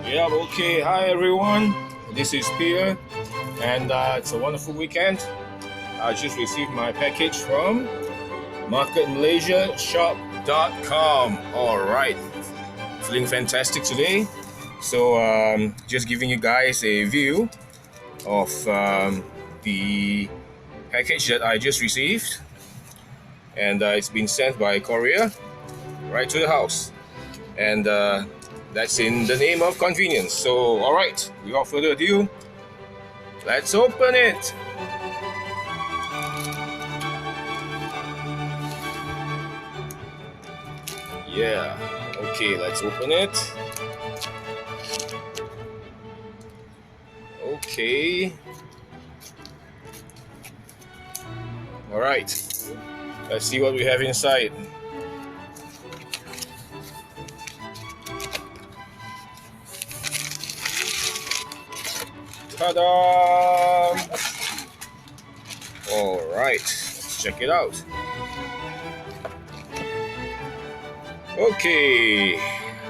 Yeah, okay. Hi, everyone. This is Pierre, and it's a wonderful weekend. I just received my package from marketmalaysiashop.com. All right, feeling fantastic today. So, just giving you guys a view of the package that I just received, and it's been sent by courier right to the house. And that's in the name of convenience. So, all right, without further ado, let's open it. Yeah, okay, let's open it. Okay, all right, let's see what we have inside. Ta-da! All right, let's check it out. Okay,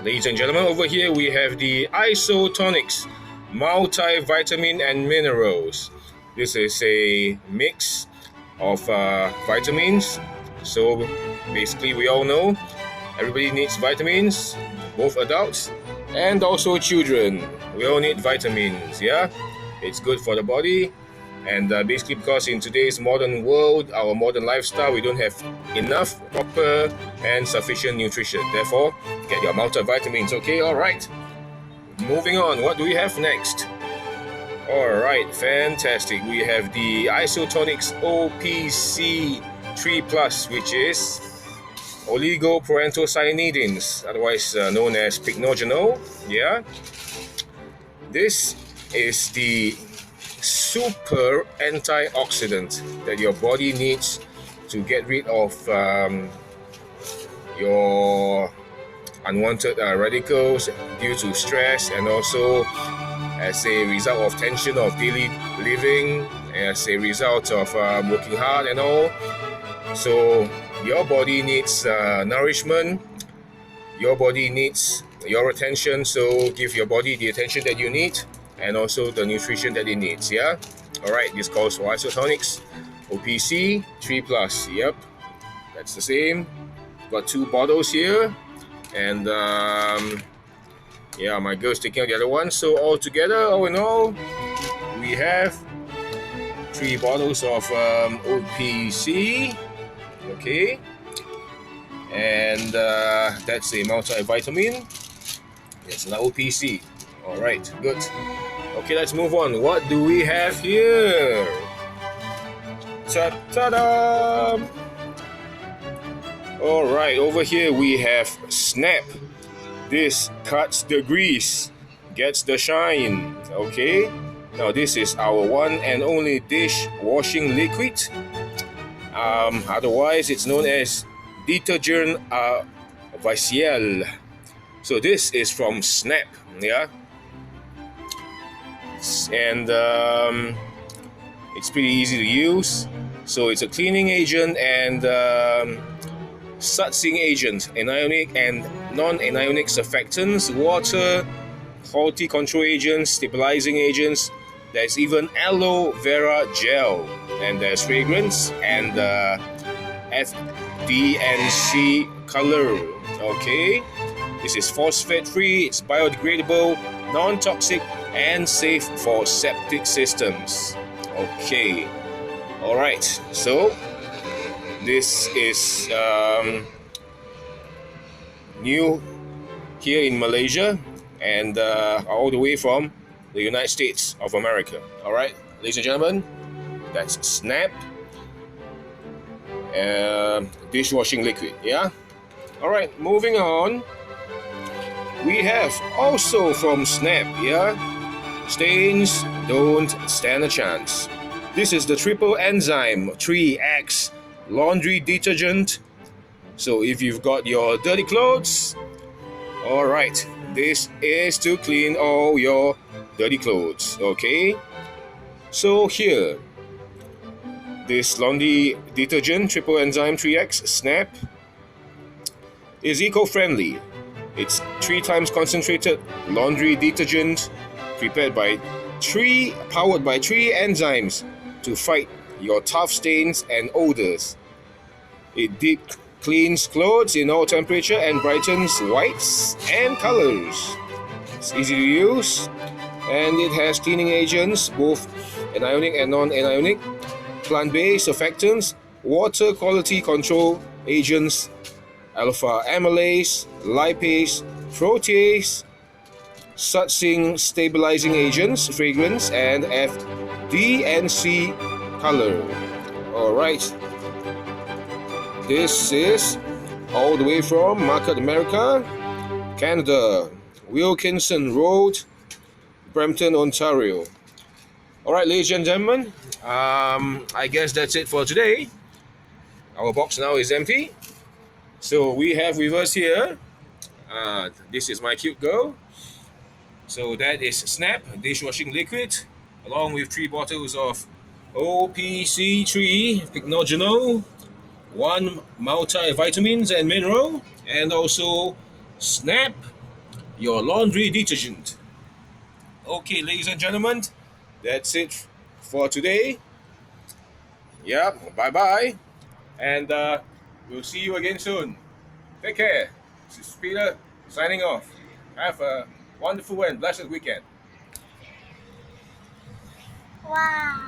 ladies and gentlemen, over here we have the Isotonics multivitamin and minerals. This is a mix of vitamins. So basically, we all know everybody needs vitamins, both adults and also children. We all need vitamins, yeah? It's good for the body. And basically, because in today's modern world, our modern lifestyle, we don't have enough proper and sufficient nutrition. Therefore, get your multivitamins, okay? All right. Moving on, what do we have next? All right, fantastic. We have the Isotonics OPC 3 Plus, which is oligoproanthocyanidins, otherwise known as pycnogenol. Yeah. This is the super antioxidant that your body needs to get rid of your unwanted radicals due to stress, and also as a result of tension of daily living, as a result of working hard and all. So your body needs nourishment, your body needs your attention, so give your body the attention that you need and also the nutrition that it needs, yeah? Alright, this calls for Isotonics OPC 3 Plus. Yep, that's the same. Got 2 bottles here, and yeah, my girl's taking out the other one. So all together, all in all, we have 3 bottles of OPC. Okay, and that's a multivitamin. It's an OPC. All right, good. Okay, let's move on. What do we have here? Ta-da! All right, over here we have Snap. This cuts the grease, gets the shine. Okay, now this is our one and only dish washing liquid. Otherwise, it's known as Detergent Vaisiel. So this is from Snap, yeah, and it's pretty easy to use. So it's a cleaning agent and sudsing agent, anionic and non-anionic surfactants, water, quality control agents, stabilizing agents. There's even aloe vera gel, and there's fragrance and FD&C color. Okay, this is phosphate-free, it's biodegradable, non-toxic, and safe for septic systems. Okay, all right. So this is new here in Malaysia, and all the way from the United States of America. All right, ladies and gentlemen, that's Snap dishwashing liquid. Yeah. All right, moving on. We have also from Snap, yeah, stains don't stand a chance. This is the triple enzyme 3X laundry detergent. So if you've got your dirty clothes, all right, this is to clean all your dirty clothes. Okay, so here, this laundry detergent triple enzyme 3X Snap is eco-friendly, It's 3 times concentrated laundry detergent powered by three enzymes to fight your tough stains and odors. It deep cleans clothes in all temperature and brightens whites and colors. It's easy to use, and it has cleaning agents, both anionic and non-anionic, plant-based surfactants, water quality control agents, alpha amylase, lipase, protease, succinct stabilizing agents, fragrance, and FD&C color. Alright, this is all the way from Market America, Canada, Wilkinson Road, Brampton, Ontario. Alright, ladies and gentlemen, I guess that's it for today. Our box now is empty. So we have with us here, this is my cute girl. So that is Snap dishwashing liquid, along with 3 bottles of OPC3 Pycnogenol, 1 multivitamins and mineral, and also Snap, your laundry detergent. Okay, ladies and gentlemen, that's it for today. Yep, bye-bye. And we'll see you again soon. Take care. This is Peter signing off. Have a wonderful and blessed weekend. Wow.